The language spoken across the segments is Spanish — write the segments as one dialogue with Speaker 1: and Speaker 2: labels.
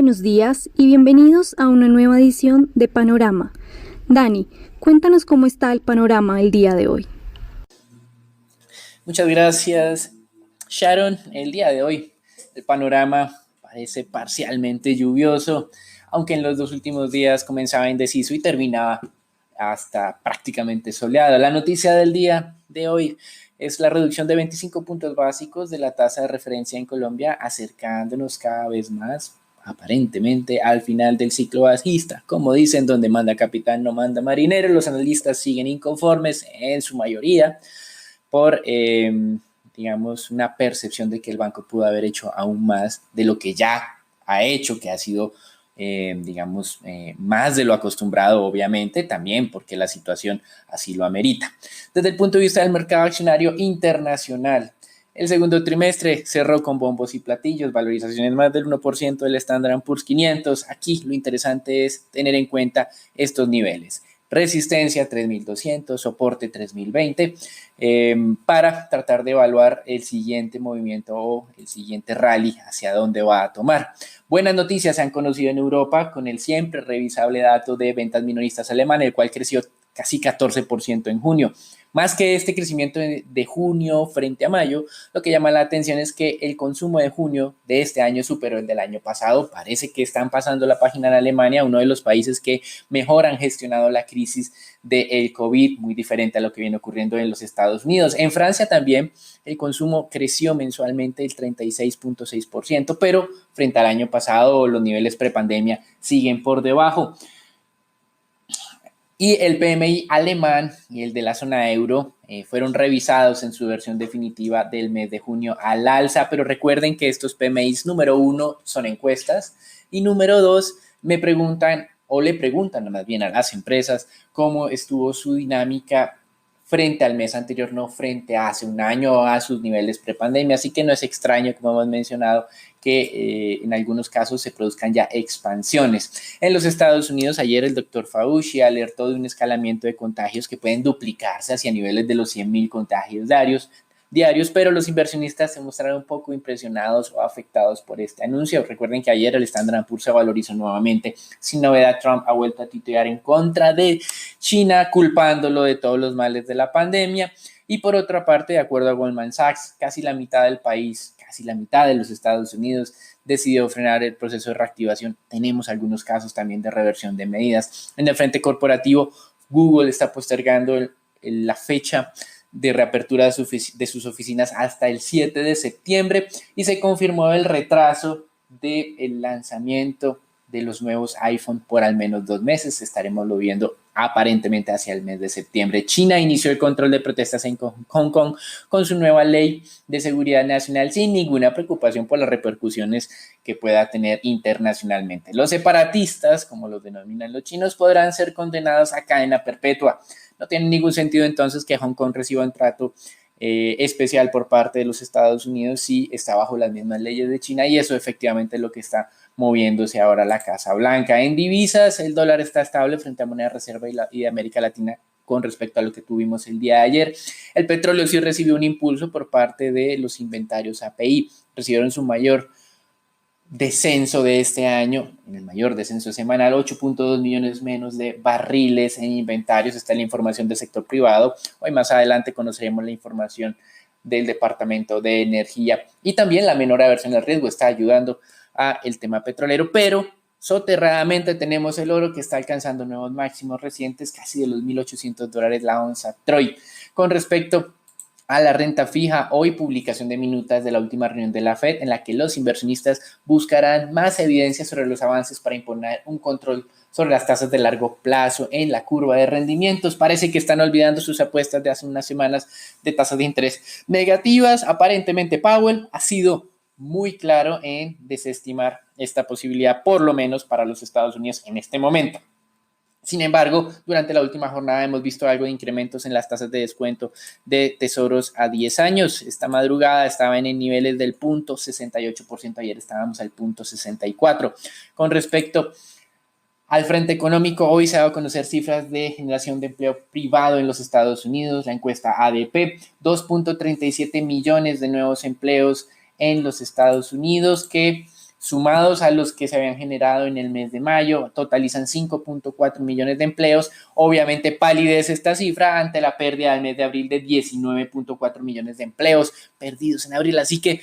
Speaker 1: buenos días y bienvenidos a una nueva edición de Panorama. Dani, cuéntanos cómo está el panorama el día de hoy.
Speaker 2: Muchas gracias, Sharon. El día de hoy el panorama parece parcialmente lluvioso, aunque en los dos últimos días comenzaba indeciso y terminaba hasta prácticamente soleado. La noticia del día de hoy es la reducción de 25 puntos básicos de la tasa de referencia en Colombia, acercándonos cada vez más, aparentemente, al final del ciclo bajista. Como dicen, donde manda capitán no manda marinero. Los analistas siguen inconformes en su mayoría por, digamos, una percepción de que el banco pudo haber hecho aún más de lo que ya ha hecho, que ha sido, más de lo acostumbrado, obviamente, también porque la situación así lo amerita. Desde el punto de vista del mercado accionario internacional, el segundo trimestre cerró con bombos y platillos, valorizaciones más del 1% del Standard & Poor's 500. Aquí lo interesante es tener en cuenta estos niveles. Resistencia 3.200, soporte 3.020, para tratar de evaluar el siguiente movimiento o el siguiente rally hacia dónde va a tomar. Buenas noticias se han conocido en Europa con el siempre revisable dato de ventas minoristas alemán, el cual creció casi 14% en junio. Más que este crecimiento de junio frente a mayo, lo que llama la atención es que el consumo de junio de este año superó el del año pasado. Parece que están pasando la página en Alemania, uno de los países que mejor han gestionado la crisis del COVID, muy diferente a lo que viene ocurriendo en los Estados Unidos. En Francia también el consumo creció mensualmente el 36.6%, pero frente al año pasado los niveles prepandemia siguen por debajo. Y el PMI alemán y el de la zona euro fueron revisados en su versión definitiva del mes de junio al alza, pero recuerden que estos PMIs, número uno, son encuestas, y número dos, le preguntan más bien a las empresas cómo estuvo su dinámica frente al mes anterior, no frente a hace un año o a sus niveles prepandemia. Así que no es extraño, como hemos mencionado, que en algunos casos se produzcan ya expansiones. En los Estados Unidos, ayer el doctor Fauci alertó de un escalamiento de contagios que pueden duplicarse hacia niveles de los 100,000 contagios diarios, pero los inversionistas se mostraron un poco impresionados o afectados por este anuncio. Recuerden que ayer el Standard & Poor's se valorizó nuevamente. Sin novedad, Trump ha vuelto a titubear en contra de China, culpándolo de todos los males de la pandemia. Y por otra parte, de acuerdo a Goldman Sachs, casi la mitad del país, casi la mitad de los Estados Unidos decidió frenar el proceso de reactivación. Tenemos algunos casos también de reversión de medidas. En el frente corporativo, Google está postergando la fecha de reapertura de sus oficinas hasta el 7 de septiembre y se confirmó el retraso del lanzamiento de los nuevos iPhone por al menos 2 meses. Estaremos lo viendo aparentemente hacia el mes de septiembre. China inició el control de protestas en Hong Kong con su nueva ley de seguridad nacional sin ninguna preocupación por las repercusiones que pueda tener internacionalmente. Los separatistas, como los denominan los chinos, podrán ser condenados a cadena perpetua. No tiene ningún sentido entonces que Hong Kong reciba un trato especial por parte de los Estados Unidos si está bajo las mismas leyes de China, y eso efectivamente es lo que está moviéndose ahora la Casa Blanca. En divisas, el dólar está estable frente a moneda reserva y de América Latina con respecto a lo que tuvimos el día de ayer. El petróleo sí recibió un impulso por parte de los inventarios API, recibieron su mayor descenso de este año, en el mayor descenso semanal, 8.2 millones menos de barriles en inventarios. Está la información del sector privado. Hoy más adelante conoceremos la información del Departamento de Energía, y también la menor aversión al riesgo está ayudando a el tema petrolero, pero soterradamente tenemos el oro que está alcanzando nuevos máximos recientes, casi de los $1,800 la onza Troy. Con respecto a la renta fija, hoy publicación de minutas de la última reunión de la Fed, en la que los inversionistas buscarán más evidencia sobre los avances para imponer un control sobre las tasas de largo plazo en la curva de rendimientos. Parece que están olvidando sus apuestas de hace unas semanas de tasas de interés negativas. Aparentemente Powell ha sido muy claro en desestimar esta posibilidad, por lo menos para los Estados Unidos en este momento. Sin embargo, durante la última jornada hemos visto algo de incrementos en las tasas de descuento de tesoros a 10 años. Esta madrugada estaban en niveles del 0.68%, ayer estábamos al 0.64%. Con respecto al frente económico, hoy se ha dado a conocer cifras de generación de empleo privado en los Estados Unidos. La encuesta ADP, 2.37 millones de nuevos empleos en los Estados Unidos, que sumados a los que se habían generado en el mes de mayo, totalizan 5.4 millones de empleos. Obviamente palidece esta cifra ante la pérdida del mes de abril de 19.4 millones de empleos perdidos en abril. Así que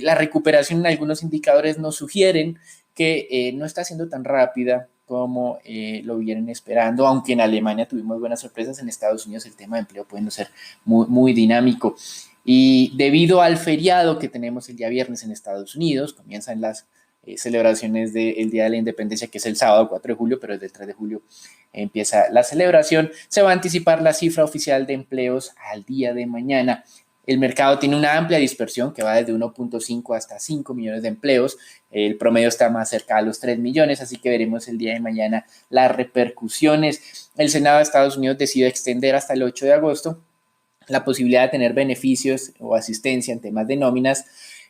Speaker 2: la recuperación en algunos indicadores nos sugieren que no está siendo tan rápida como lo vienen esperando, aunque en Alemania tuvimos buenas sorpresas. En Estados Unidos el tema de empleo puede no ser muy dinámico. Y debido al feriado que tenemos el día viernes en Estados Unidos, comienzan las celebraciones del Día de la Independencia, que es el sábado 4 de julio, pero desde el 3 de julio empieza la celebración. Se va a anticipar la cifra oficial de empleos al día de mañana. El mercado tiene una amplia dispersión que va desde 1.5 hasta 5 millones de empleos. El promedio está más cerca a los 3 millones, así que veremos el día de mañana las repercusiones. El Senado de Estados Unidos decidió extender hasta el 8 de agosto la posibilidad de tener beneficios o asistencia en temas de nóminas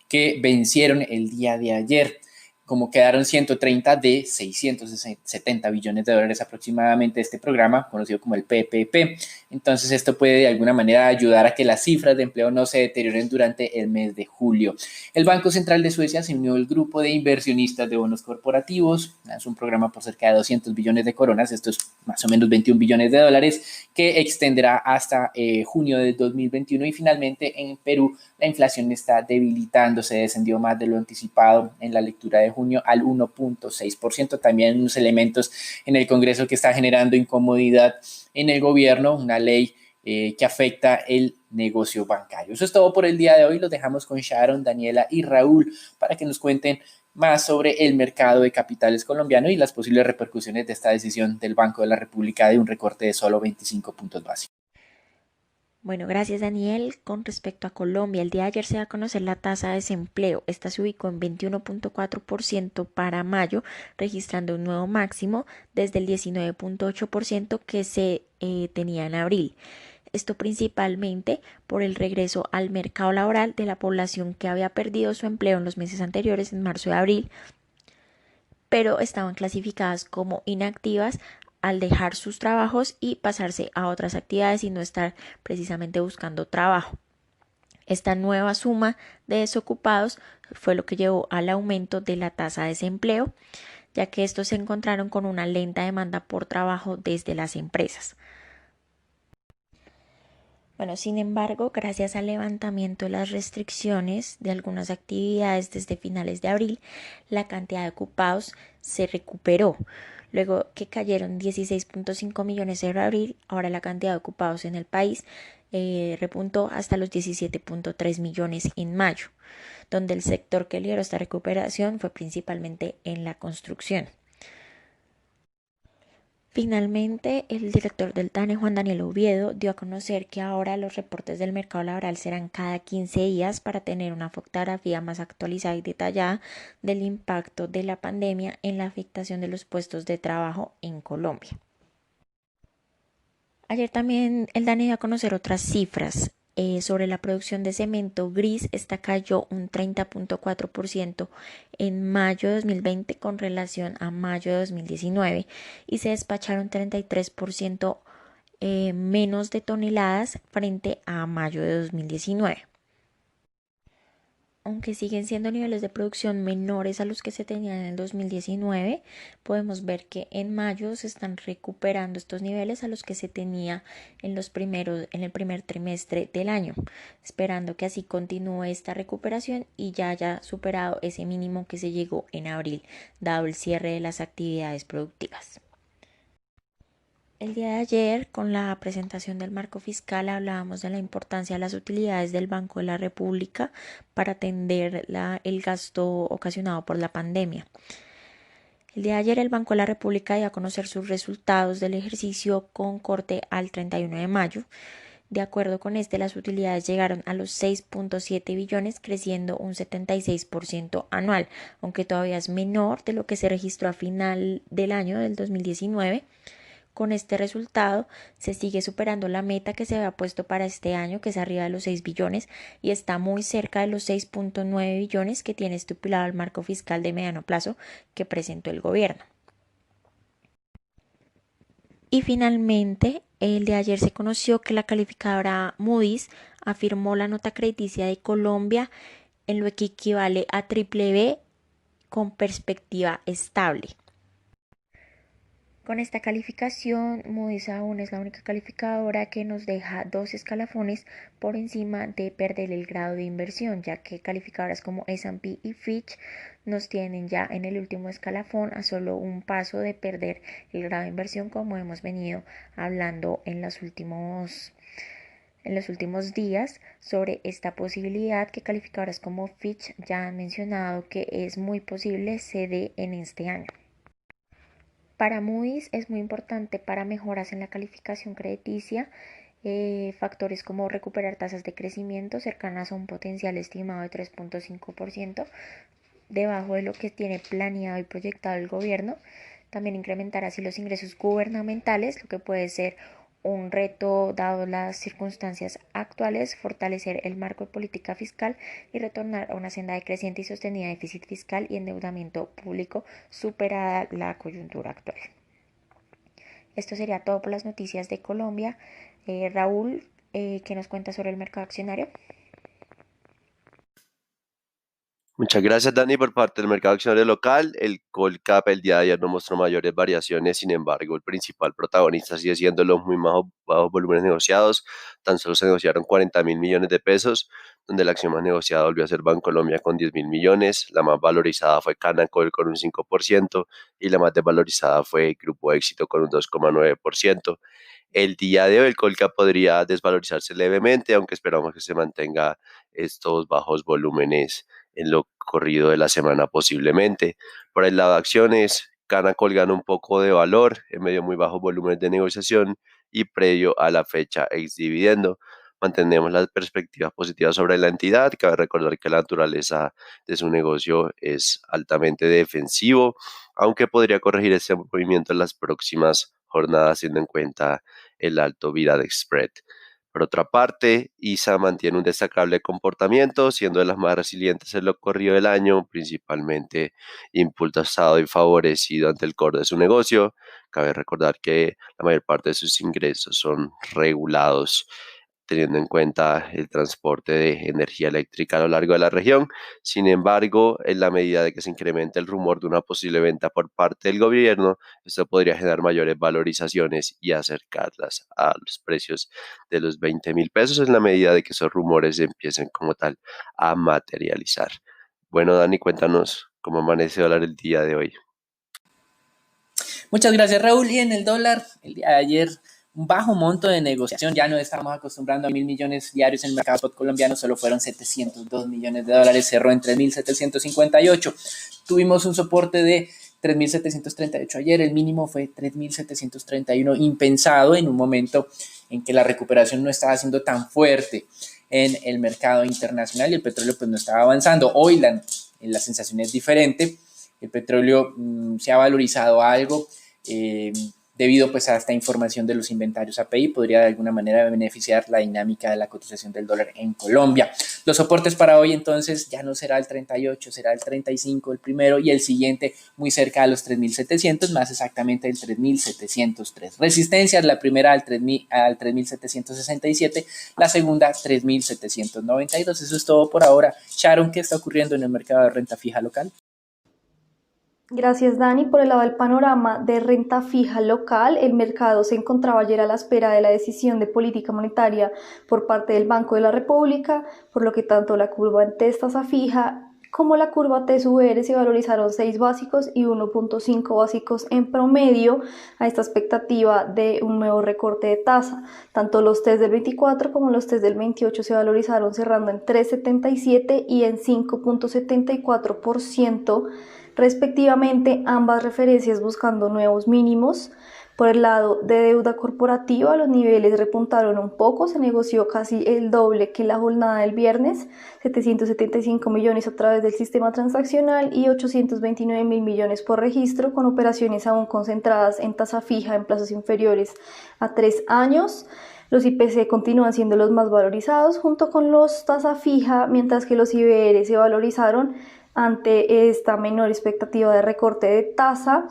Speaker 2: que vencieron el día de ayer. Como quedaron 130 de 670 billones de dólares aproximadamente este programa, conocido como el PPP. Entonces esto puede de alguna manera ayudar a que las cifras de empleo no se deterioren durante el mes de julio. El Banco Central de Suecia se unió al grupo de inversionistas de bonos corporativos. Es un programa por cerca de 200 billones de coronas, esto es más o menos 21 billones de dólares, que extenderá hasta junio de 2021. Y finalmente en Perú la inflación está debilitándose, descendió más de lo anticipado en la lectura de junio al 1.6%. También unos elementos en el Congreso que está generando incomodidad en el gobierno, una ley que afecta el negocio bancario. Eso es todo por el día de hoy. Los dejamos con Sharon, Daniela y Raúl para que nos cuenten más sobre el mercado de capitales colombiano y las posibles repercusiones de esta decisión del Banco de la República de un recorte de solo 25 puntos básicos.
Speaker 3: Bueno, gracias Daniel. Con respecto a Colombia, el día de ayer se da a conocer la tasa de desempleo. Esta se ubicó en 21.4% para mayo, registrando un nuevo máximo desde el 19.8% que se tenía en abril. Esto principalmente por el regreso al mercado laboral de la población que había perdido su empleo en los meses anteriores, en marzo y abril, pero estaban clasificadas como inactivas al dejar sus trabajos y pasarse a otras actividades y no estar precisamente buscando trabajo. Esta nueva suma de desocupados fue lo que llevó al aumento de la tasa de desempleo, ya que estos se encontraron con una lenta demanda por trabajo desde las empresas. Bueno, sin embargo, gracias al levantamiento de las restricciones de algunas actividades desde finales de abril, la cantidad de ocupados se recuperó. Luego que cayeron 16.5 millones en abril, ahora la cantidad de ocupados en el país repuntó hasta los 17.3 millones en mayo, donde el sector que lideró esta recuperación fue principalmente en la construcción. Finalmente, el director del DANE, Juan Daniel Oviedo, dio a conocer que ahora los reportes del mercado laboral serán cada 15 días para tener una fotografía más actualizada y detallada del impacto de la pandemia en la afectación de los puestos de trabajo en Colombia. Ayer también el DANE dio a conocer otras cifras. Sobre la producción de cemento gris, esta cayó un 30.4% en mayo de 2020 con relación a mayo de 2019 y se despacharon 33% menos de toneladas frente a mayo de 2019. Aunque siguen siendo niveles de producción menores a los que se tenían en el 2019, podemos ver que en mayo se están recuperando estos niveles a los que se tenía en el primer trimestre del año, esperando que así continúe esta recuperación y ya haya superado ese mínimo que se llegó en abril, dado el cierre de las actividades productivas. El día de ayer, con la presentación del marco fiscal, hablábamos de la importancia de las utilidades del Banco de la República para atender el gasto ocasionado por la pandemia. El día de ayer, el Banco de la República dio a conocer sus resultados del ejercicio con corte al 31 de mayo. De acuerdo con las utilidades llegaron a los 6.7 billones, creciendo un 76% anual, aunque todavía es menor de lo que se registró a final del año del 2019. Con este resultado se sigue superando la meta que se había puesto para este año, que es arriba de los 6 billones, y está muy cerca de los 6.9 billones que tiene estipulado el marco fiscal de mediano plazo que presentó el gobierno. Y finalmente, el de ayer se conoció que la calificadora Moody's afirmó la nota crediticia de Colombia en lo que equivale a BBB con perspectiva estable. Con esta calificación, Moody's aún es la única calificadora que nos deja 2 escalafones por encima de perder el grado de inversión, ya que calificadoras como S&P y Fitch nos tienen ya en el último escalafón a solo un paso de perder el grado de inversión, como hemos venido hablando en los últimos días sobre esta posibilidad que calificadoras como Fitch ya han mencionado que es muy posible se dé en este año. Para Moody's es muy importante para mejoras en la calificación crediticia, factores como recuperar tasas de crecimiento cercanas a un potencial estimado de 3.5%, debajo de lo que tiene planeado y proyectado el gobierno. También incrementar así los ingresos gubernamentales, lo que puede ser un reto dado las circunstancias actuales, fortalecer el marco de política fiscal y retornar a una senda de creciente y sostenida déficit fiscal y endeudamiento público superada la coyuntura actual. Esto sería todo por las noticias de Colombia. Raúl, ¿qué nos cuenta sobre el mercado accionario?
Speaker 4: Muchas gracias, Dani, por parte del mercado accionario local. El Colcap el día de ayer no mostró mayores variaciones, sin embargo, el principal protagonista sigue siendo los muy bajos volúmenes negociados. Tan solo se negociaron 40.000 millones de pesos, donde la acción más negociada volvió a ser Bancolombia con 10.000 millones. La más valorizada fue Canacol con un 5% y la más desvalorizada fue Grupo Éxito con un 2,9%. El día de hoy el Colcap podría desvalorizarse levemente, aunque esperamos que se mantenga estos bajos volúmenes en lo corrido de la semana posiblemente. Por el lado de acciones, Canacol gana un poco de valor en medio de muy bajos volúmenes de negociación y previo a la fecha ex dividendo. Mantenemos las perspectivas positivas sobre la entidad. Cabe recordar que la naturaleza de su negocio es altamente defensivo, aunque podría corregir ese movimiento en las próximas jornadas, teniendo en cuenta el alto bid-ask spread. Por otra parte, ISA mantiene un destacable comportamiento, siendo de las más resilientes en lo corrido del año, principalmente impulsado y favorecido ante el core de su negocio. Cabe recordar que la mayor parte de sus ingresos son regulados, teniendo en cuenta el transporte de energía eléctrica a lo largo de la región. Sin embargo, en la medida de que se incremente el rumor de una posible venta por parte del gobierno, esto podría generar mayores valorizaciones y acercarlas a los precios de los 20.000 pesos en la medida de que esos rumores empiecen como tal a materializar. Bueno, Dani, cuéntanos cómo amanece el dólar el día de hoy.
Speaker 2: Muchas gracias, Raúl. Y en el dólar, el día de ayer, un bajo monto de negociación. Ya no estamos acostumbrando a 1.000 millones diarios en el mercado spot colombiano, solo fueron 702 millones de dólares, cerró en 3.758. Tuvimos un soporte de 3.738 ayer, el mínimo fue 3.731, impensado en un momento en que la recuperación no estaba siendo tan fuerte en el mercado internacional y el petróleo pues no estaba avanzando. Hoy la sensación es diferente. El petróleo se ha valorizado algo debido pues a esta información de los inventarios API, podría de alguna manera beneficiar la dinámica de la cotización del dólar en Colombia. Los soportes para hoy entonces ya no será el 38, será el 35 el primero y el siguiente muy cerca a los 3.700, más exactamente el 3.703. Resistencias, la primera al 3.767, la segunda 3.792. Eso es todo por ahora. Sharon, ¿qué está ocurriendo en el mercado de renta fija local?
Speaker 1: Gracias, Dani. Por el lado del panorama de renta fija local, el mercado se encontraba ayer a la espera de la decisión de política monetaria por parte del Banco de la República, por lo que tanto la curva en tasa fija como la curva TSUR se valorizaron 6 básicos y 1.5 básicos en promedio a esta expectativa de un nuevo recorte de tasa. Tanto los test del 24 como los test del 28 se valorizaron cerrando en 3.77 y en 5.74%. respectivamente, ambas referencias buscando nuevos mínimos. Por el lado de deuda corporativa, los niveles repuntaron un poco, se negoció casi el doble que la jornada del viernes, 775 millones a través del sistema transaccional y 829.000 millones por registro, con operaciones aún concentradas en tasa fija en plazos inferiores a 3 años. Los IPC continúan siendo los más valorizados junto con los tasa fija, mientras que los IBR se valorizaron ante esta menor expectativa de recorte de tasa,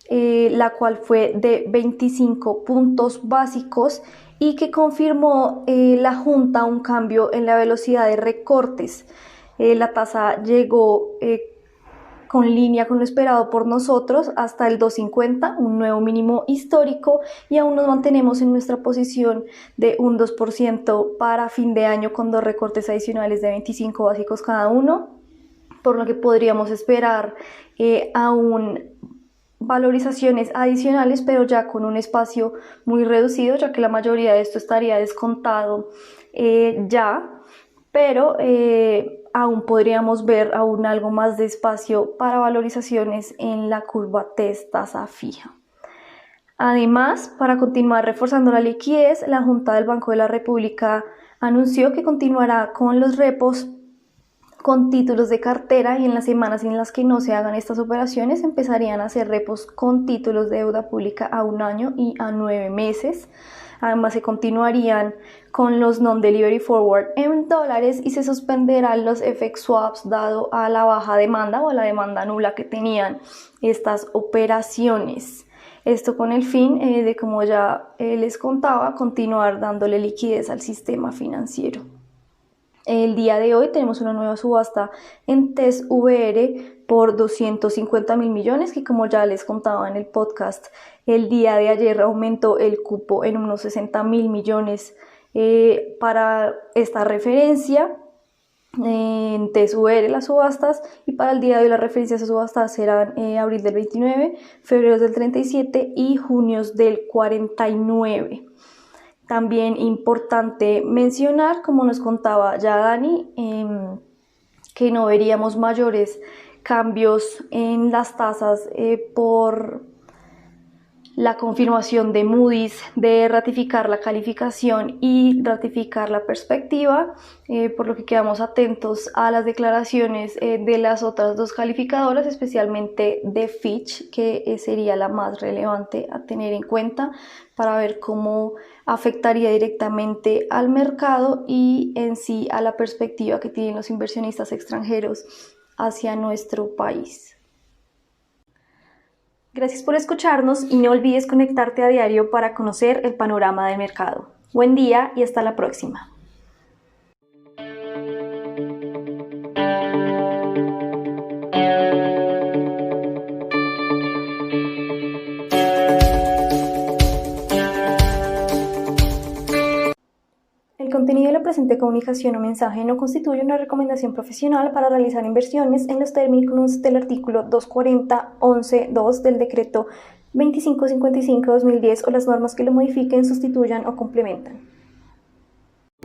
Speaker 1: la cual fue de 25 puntos básicos y que confirmó la Junta un cambio en la velocidad de recortes. La tasa llegó con línea con lo esperado por nosotros hasta el 2.50, un nuevo mínimo histórico, y aún nos mantenemos en nuestra posición de un 2% para fin de año con 2 recortes adicionales de 25 básicos cada uno, por lo que podríamos esperar aún valorizaciones adicionales, pero ya con un espacio muy reducido, ya que la mayoría de esto estaría descontado pero aún podríamos ver aún algo más de espacio para valorizaciones en la curva TES tasa fija. Además, para continuar reforzando la liquidez, la Junta del Banco de la República anunció que continuará con los repos con títulos de cartera, y en las semanas en las que no se hagan estas operaciones empezarían a hacer repos con títulos de deuda pública a 1 año y a 9 meses. Además, se continuarían con los non-delivery forward en dólares y se suspenderán los FX swaps dado a la baja demanda o a la demanda nula que tenían estas operaciones. Esto con el fin de, como ya les contaba, continuar dándole liquidez al sistema financiero. El día de hoy tenemos una nueva subasta en TES VR por 250.000 millones, que como ya les contaba en el podcast, el día de ayer aumentó el cupo en unos 60.000 millones para esta referencia en TES VR las subastas, y para el día de hoy las referencias a subastas serán abril del 29, febrero del 37 y junio del 49. También importante mencionar, como nos contaba ya Dani, que no veríamos mayores cambios en las tasas por la confirmación de Moody's de ratificar la calificación y ratificar la perspectiva, por lo que quedamos atentos a las declaraciones de las otras 2 calificadoras, especialmente de Fitch, que sería la más relevante a tener en cuenta para ver cómo afectaría directamente al mercado y en sí a la perspectiva que tienen los inversionistas extranjeros hacia nuestro país. Gracias por escucharnos y no olvides conectarte a diario para conocer el panorama del mercado. Buen día y hasta la próxima. El contenido de la presente comunicación o mensaje no constituye una recomendación profesional para realizar inversiones en los términos del artículo 240.11.2 del decreto 2555/2010 o las normas que lo modifiquen, sustituyan o complementan.